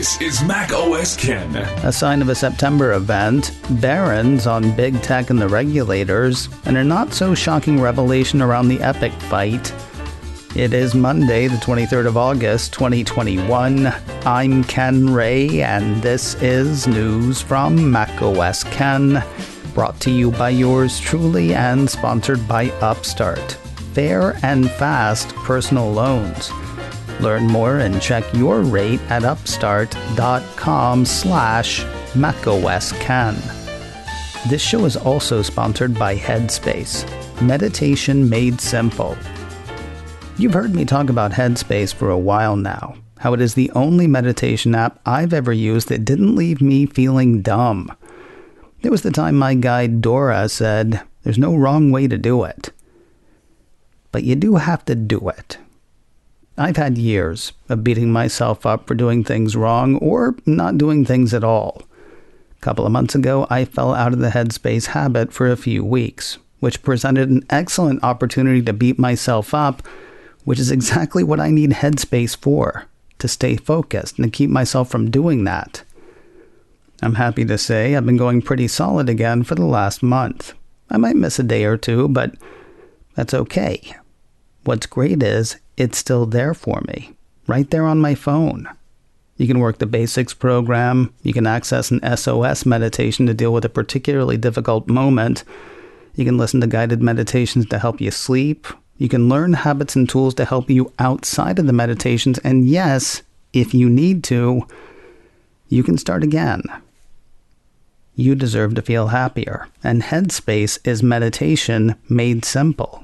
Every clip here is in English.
This is Mac OS Ken. A sign of a September event, Barron's on big tech and the regulators, and a not-so-shocking revelation around the Epic fight. It is Monday, the 23rd of August, 2021. I'm Ken Ray, and this is news from Mac OS Ken, brought to you by yours truly and sponsored by Upstart. Fair and fast personal loans. Learn more and check your rate at upstart.com/macosken. This show is also sponsored by Headspace, meditation made simple. You've heard me talk about Headspace for a while now, how it is the only meditation app I've ever used that didn't leave me feeling dumb. There was the time my guide Dora said, "There's no wrong way to do it." But you do have to do it. I've had years of beating myself up for doing things wrong or not doing things at all. A couple of months ago, I fell out of the Headspace habit for a few weeks, which presented an excellent opportunity to beat myself up, which is exactly what I need Headspace for, to stay focused and to keep myself from doing that. I'm happy to say I've been going pretty solid again for the last month. I might miss a day or two, but that's okay. What's great is it's still there for me, right there on my phone. You can work the basics program, you can access an SOS meditation to deal with a particularly difficult moment, you can listen to guided meditations to help you sleep, you can learn habits and tools to help you outside of the meditations, and yes, if you need to, you can start again. You deserve to feel happier, and Headspace is meditation made simple.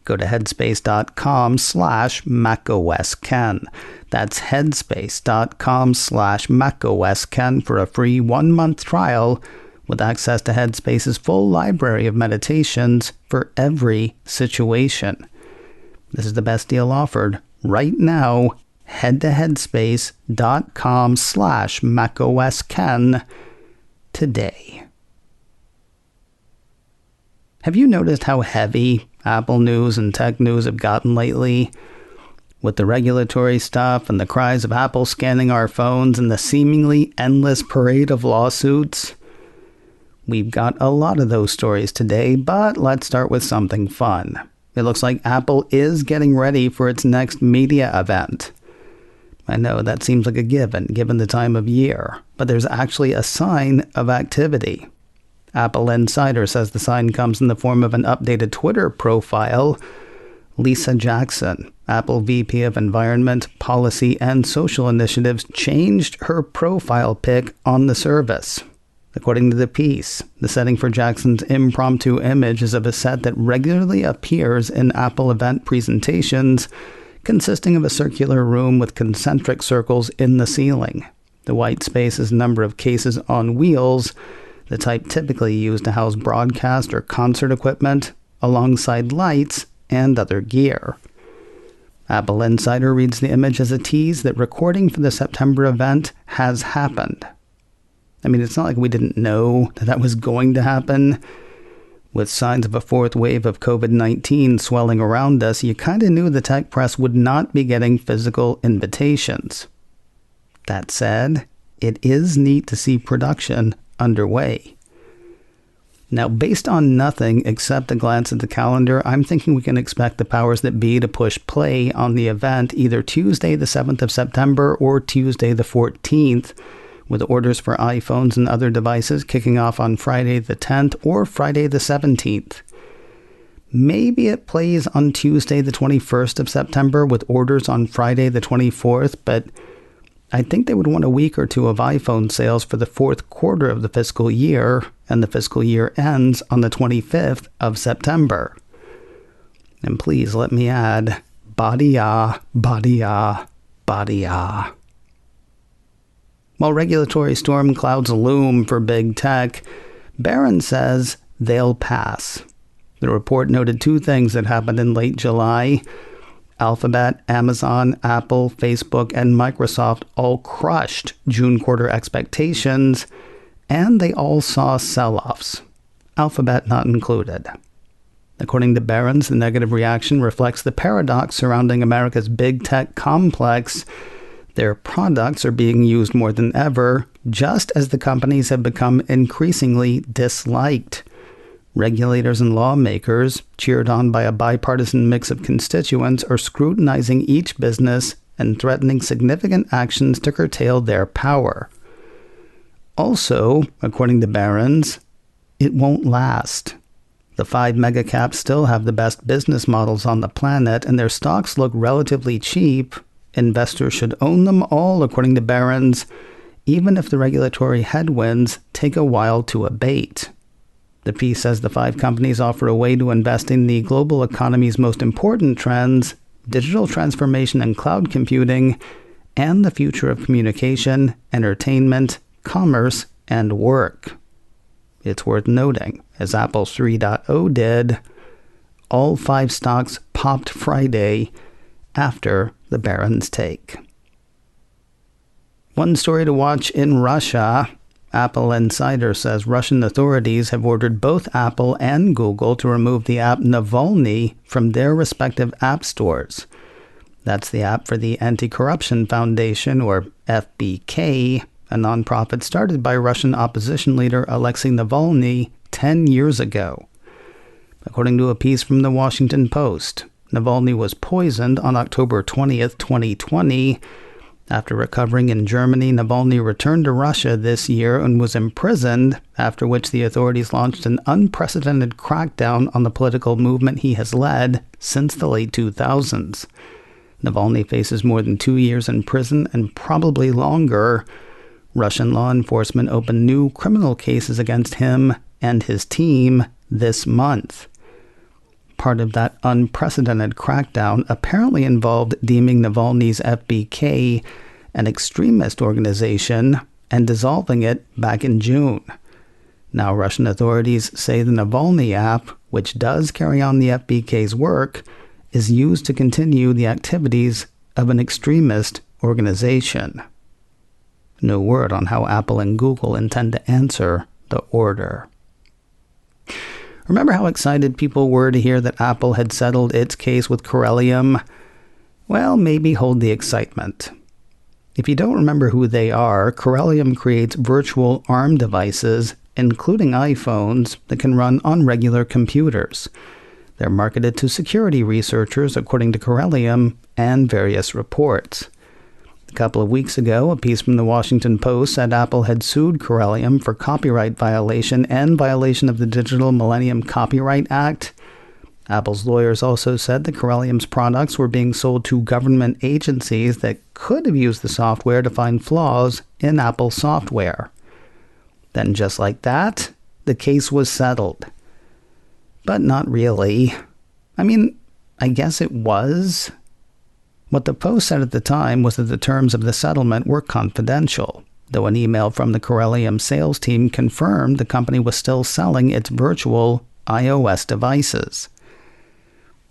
Go to headspace.com/macosken. That's headspace.com/macosken for a free 1-month trial with access to Headspace's full library of meditations for every situation. This is the best deal offered right now. Head to headspace.com/macosken today. Have you noticed how heavy Apple news and tech news have gotten lately? With the regulatory stuff and the cries of Apple scanning our phones and the seemingly endless parade of lawsuits? We've got a lot of those stories today, but let's start with something fun. It looks like Apple is getting ready for its next media event. I know that seems like a given the time of year, but there's actually a sign of activity. Apple Insider says the sign comes in the form of an updated Twitter profile. Lisa Jackson, Apple VP of Environment, Policy, and Social Initiatives, changed her profile pic on the service. According to the piece, the setting for Jackson's impromptu image is of a set that regularly appears in Apple event presentations, consisting of a circular room with concentric circles in the ceiling. The white space is a number of cases on wheels, the type typically used to house broadcast or concert equipment, alongside lights and other gear. Apple Insider reads the image as a tease that recording for the September event has happened. I mean, it's not like we didn't know that was going to happen. With signs of a fourth wave of COVID-19 swelling around us, you kind of knew the tech press would not be getting physical invitations. That said, it is neat to see production underway. Now, based on nothing except a glance at the calendar, I'm thinking we can expect the powers that be to push play on the event either Tuesday the 7th of September or Tuesday the 14th, with orders for iPhones and other devices kicking off on Friday the 10th or Friday the 17th. Maybe it plays on Tuesday the 21st of September with orders on Friday the 24th, but I think they would want a week or two of iPhone sales for the fourth quarter of the fiscal year, and the fiscal year ends on the 25th of September. And please let me add, body-ah, body-ah, body-ah. While regulatory storm clouds loom for big tech, Barron says they'll pass. The report noted two things that happened in late July. Alphabet, Amazon, Apple, Facebook, and Microsoft all crushed June quarter expectations, and they all saw sell-offs, Alphabet not included. According to Barron's, the negative reaction reflects the paradox surrounding America's big tech complex Their products are being used more than ever, just as the companies have become increasingly disliked. Regulators and lawmakers, cheered on by a bipartisan mix of constituents, are scrutinizing each business and threatening significant actions to curtail their power. Also, according to Barron's, it won't last. The 5 megacaps still have the best business models on the planet, and their stocks look relatively cheap. Investors should own them all, according to Barron's, even if the regulatory headwinds take a while to abate. The piece says the 5 companies offer a way to invest in the global economy's most important trends: digital transformation and cloud computing, and the future of communication, entertainment, commerce, and work. It's worth noting, as Apple 3.0 did, all 5 stocks popped Friday after the Barron's take. One story to watch in Russia. Apple Insider says Russian authorities have ordered both Apple and Google to remove the app Navalny from their respective app stores. That's the app for the Anti-Corruption Foundation, or FBK, a nonprofit started by Russian opposition leader Alexei Navalny 10 years ago. According to a piece from the Washington Post, Navalny was poisoned on October 20th, 2020. After recovering in Germany, Navalny returned to Russia this year and was imprisoned, after which the authorities launched an unprecedented crackdown on the political movement he has led since the late 2000s. Navalny faces more than 2 years in prison and probably longer. Russian law enforcement opened new criminal cases against him and his team this month. Part of that unprecedented crackdown apparently involved deeming Navalny's FBK an extremist organization and dissolving it back in June. Now Russian authorities say the Navalny app, which does carry on the FBK's work, is used to continue the activities of an extremist organization. No word on how Apple and Google intend to answer the order. Remember how excited people were to hear that Apple had settled its case with Corellium? Well, maybe hold the excitement. If you don't remember who they are, Corellium creates virtual ARM devices, including iPhones, that can run on regular computers. They're marketed to security researchers, according to Corellium and various reports. A couple of weeks ago, a piece from the Washington Post said Apple had sued Corellium for copyright violation and violation of the Digital Millennium Copyright Act. Apple's lawyers also said that Corellium's products were being sold to government agencies that could have used the software to find flaws in Apple software. Then just like that, the case was settled. But not really. I mean, I guess it was. What the Post said at the time was that the terms of the settlement were confidential, though an email from the Corellium sales team confirmed the company was still selling its virtual iOS devices.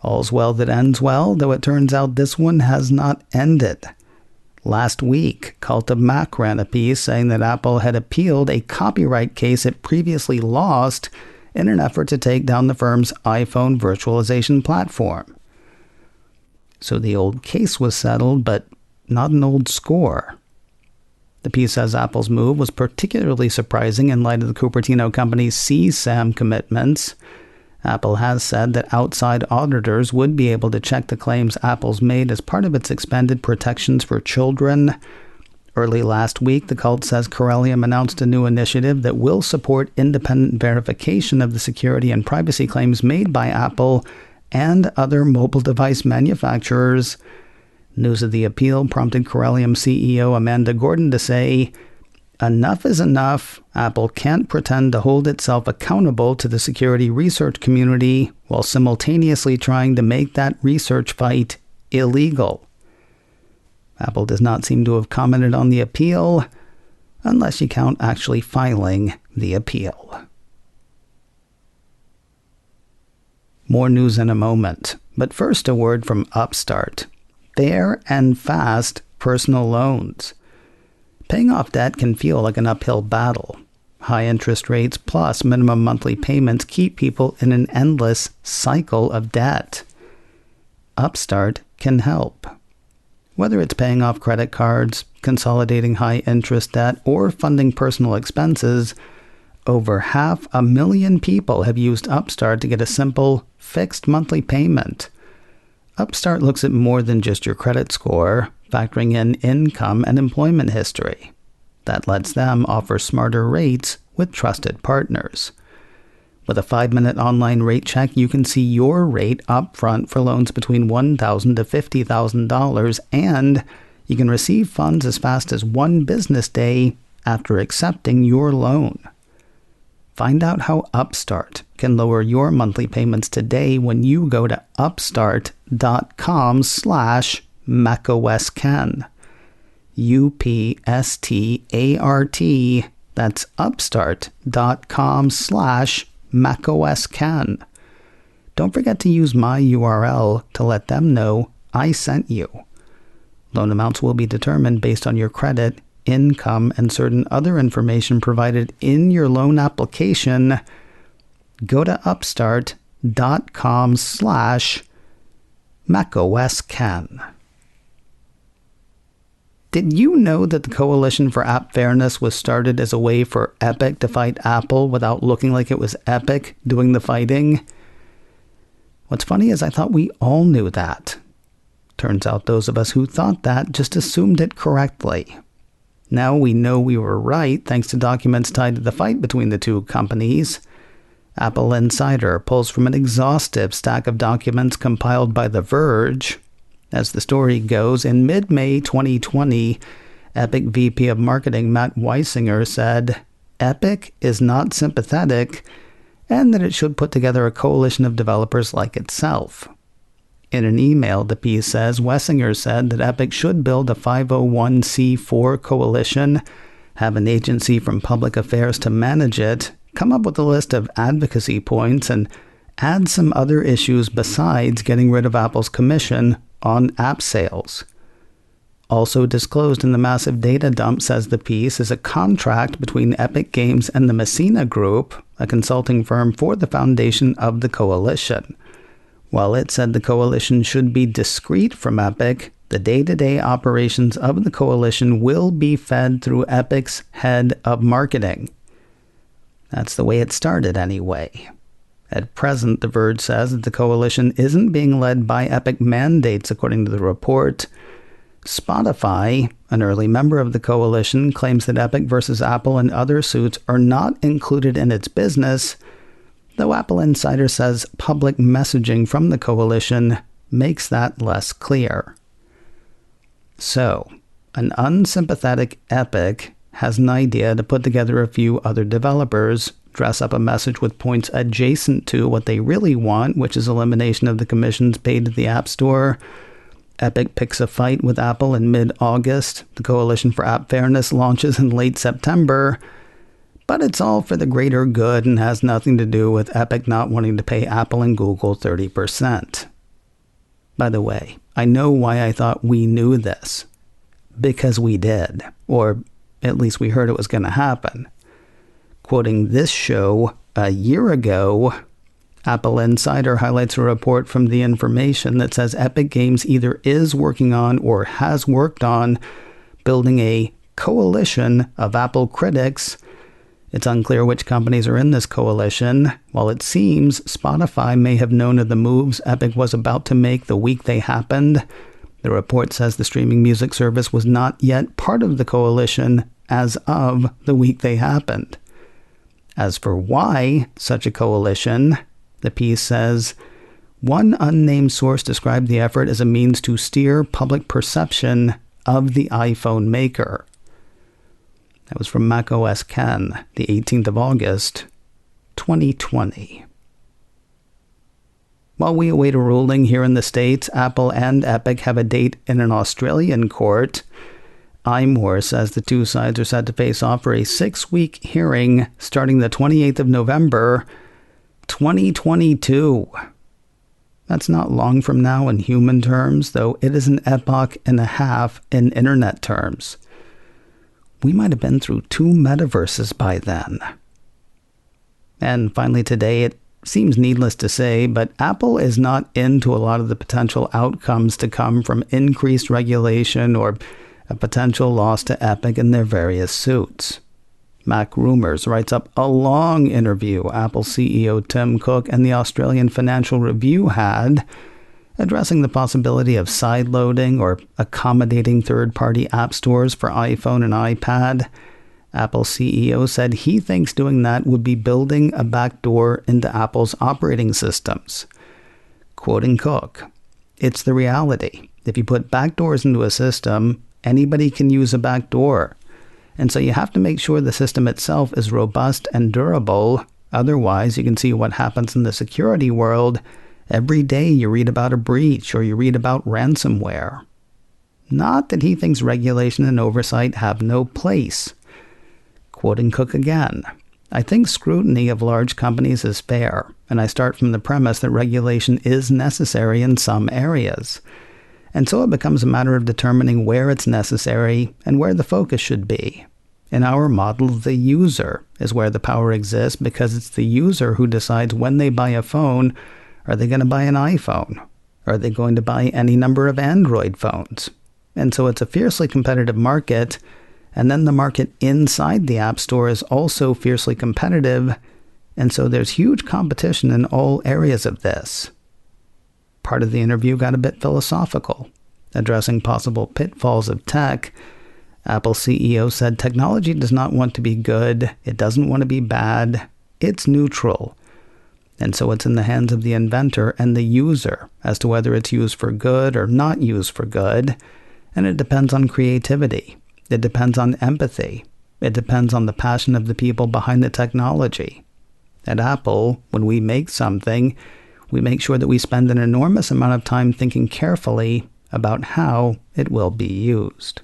All's well that ends well, though it turns out this one has not ended. Last week, Cult of Mac ran a piece saying that Apple had appealed a copyright case it previously lost in an effort to take down the firm's iPhone virtualization platform. So the old case was settled, but not an old score. The piece says Apple's move was particularly surprising in light of the Cupertino company's CSAM commitments. Apple has said that outside auditors would be able to check the claims Apple's made as part of its expanded protections for children. Early last week, the cult says Corellium announced a new initiative that will support independent verification of the security and privacy claims made by Apple and other mobile device manufacturers. News of the appeal prompted Corellium CEO Amanda Gordon to say, "Enough is enough. Apple can't pretend to hold itself accountable to the security research community while simultaneously trying to make that research fight illegal." Apple does not seem to have commented on the appeal, unless you count actually filing the appeal. More news in a moment, but first a word from Upstart. Fair and fast personal loans. Paying off debt can feel like an uphill battle. High interest rates plus minimum monthly payments keep people in an endless cycle of debt. Upstart can help. Whether it's paying off credit cards, consolidating high-interest debt, or funding personal expenses, over 500,000 people have used Upstart to get a simple, fixed monthly payment. Upstart looks at more than just your credit score, factoring in income and employment history. That lets them offer smarter rates with trusted partners. With a 5-minute online rate check, you can see your rate up front for loans between $1,000 to $50,000, and you can receive funds as fast as 1 business day after accepting your loan. Find out how Upstart can lower your monthly payments today when you go to upstart.com/macOSKen. UPSTART. That's upstart.com/macOSKen. Don't forget to use my URL to let them know I sent you. Loan amounts will be determined based on your credit, income, and certain other information provided in your loan application. Go to upstart.com/macOSKen. Did you know that the Coalition for App Fairness was started as a way for Epic to fight Apple without looking like it was Epic doing the fighting? What's funny is I thought we all knew that. Turns out those of us who thought that just assumed it correctly. Now we know we were right thanks to documents tied to the fight between the two companies. Apple Insider pulls from an exhaustive stack of documents compiled by The Verge. As the story goes, in mid-May 2020, Epic VP of Marketing Matt Weisinger said, Epic is not sympathetic, and that it should put together a coalition of developers like itself. In an email, the piece says, Weisinger said that Epic should build a 501c4 coalition, have an agency from public affairs to manage it, come up with a list of advocacy points, and add some other issues besides getting rid of Apple's commission on app sales. Also disclosed in the massive data dump, says the piece, is a contract between Epic Games and the Messina Group, a consulting firm for the foundation of the coalition. While it said the coalition should be discrete from Epic, the day-to-day operations of the coalition will be fed through Epic's head of marketing. That's the way it started anyway. At present, The Verge says that the coalition isn't being led by Epic mandates, according to the report. Spotify, an early member of the coalition, claims that Epic versus Apple and other suits are not included in its business, though Apple Insider says public messaging from the coalition makes that less clear. So, an unsympathetic Epic has an idea to put together a few other developers, dress up a message with points adjacent to what they really want, which is elimination of the commissions paid to the App Store. Epic picks a fight with Apple in mid-August. The Coalition for App Fairness launches in late September. But it's all for the greater good and has nothing to do with Epic not wanting to pay Apple and Google 30%. By the way, I know why I thought we knew this. Because we did. Or at least we heard it was going to happen. Quoting this show a year ago, Apple Insider highlights a report from The Information that says Epic Games either is working on or has worked on building a coalition of Apple critics. It's unclear which companies are in this coalition. While it seems Spotify may have known of the moves Epic was about to make the week they happened, the report says the streaming music service was not yet part of the coalition as of the week they happened. As for why such a coalition, the piece says, one unnamed source described the effort as a means to steer public perception of the iPhone maker. That was from macOSKen, the 18th of August, 2020. While we await a ruling here in the States, Apple and Epic have a date in an Australian court. iMore says the two sides are set to face off for a 6-week hearing starting the 28th of November, 2022. That's not long from now in human terms, though it is an epoch and a half in internet terms. We might have been through 2 metaverses by then. And finally today, it seems needless to say, but Apple is not into a lot of the potential outcomes to come from increased regulation or a potential loss to Epic in their various suits. Mac Rumors writes up a long interview Apple CEO Tim Cook and the Australian Financial Review had, addressing the possibility of sideloading or accommodating third-party app stores for iPhone and iPad. Apple CEO said he thinks doing that would be building a backdoor into Apple's operating systems. Quoting Cook, "It's the reality. If you put backdoors into a system, anybody can use a backdoor. And so you have to make sure the system itself is robust and durable. Otherwise, you can see what happens in the security world. Every day you read about a breach or you read about ransomware." Not that he thinks regulation and oversight have no place. Quoting Cook again, "I think scrutiny of large companies is fair, and I start from the premise that regulation is necessary in some areas. And so it becomes a matter of determining where it's necessary and where the focus should be. In our model, the user is where the power exists because it's the user who decides when they buy a phone, are they going to buy an iPhone? Are they going to buy any number of Android phones? And so it's a fiercely competitive market, and then the market inside the App Store is also fiercely competitive, and so there's huge competition in all areas of this." Part of the interview got a bit philosophical. Addressing possible pitfalls of tech, Apple CEO said technology does not want to be good, it doesn't want to be bad, it's neutral. And so it's in the hands of the inventor and the user as to whether it's used for good or not used for good, and it depends on creativity, it depends on empathy, it depends on the passion of the people behind the technology. At Apple, when we make something, we make sure that we spend an enormous amount of time thinking carefully about how it will be used.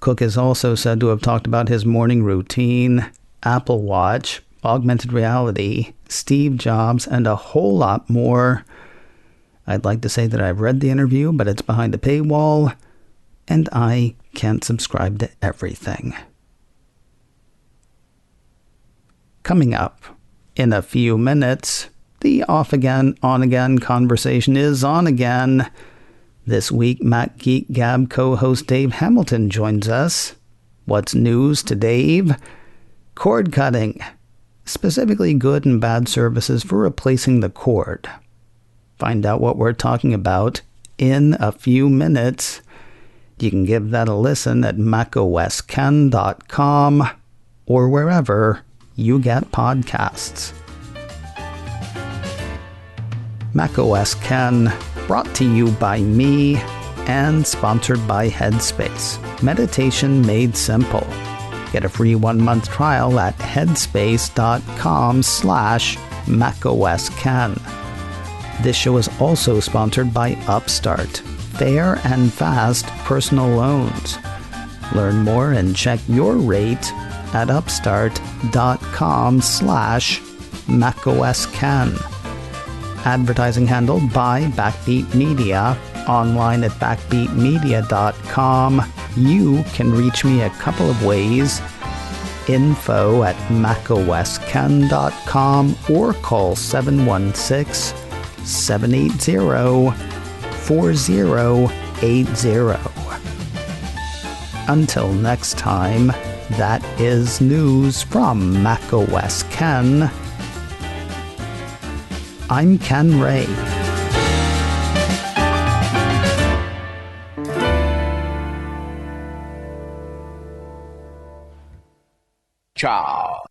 Cook is also said to have talked about his morning routine, Apple Watch, augmented reality, Steve Jobs, and a whole lot more. I'd like to say that I've read the interview, but it's behind a paywall, and I can't subscribe to everything. Coming up in a few minutes, the off-again, on-again conversation is on again. This week, Mac Geek Gab co-host Dave Hamilton joins us. What's news to Dave? Cord cutting. Specifically good and bad services for replacing the cord. Find out what we're talking about in a few minutes. You can give that a listen at macosken.com or wherever you get podcasts. macOS Ken, brought to you by me and sponsored by Headspace. Meditation made simple. Get a free 1-month trial at headspace.com/macosken. This show is also sponsored by Upstart, fair and fast personal loans. Learn more and check your rate at upstart.com/macosken. Advertising handled by Backbeat Media, online at backbeatmedia.com. You can reach me a couple of ways. Info at macosken.com or call 716-780-4080. Until next time, that is news from macOS Ken. I'm Ken Ray. Ciao.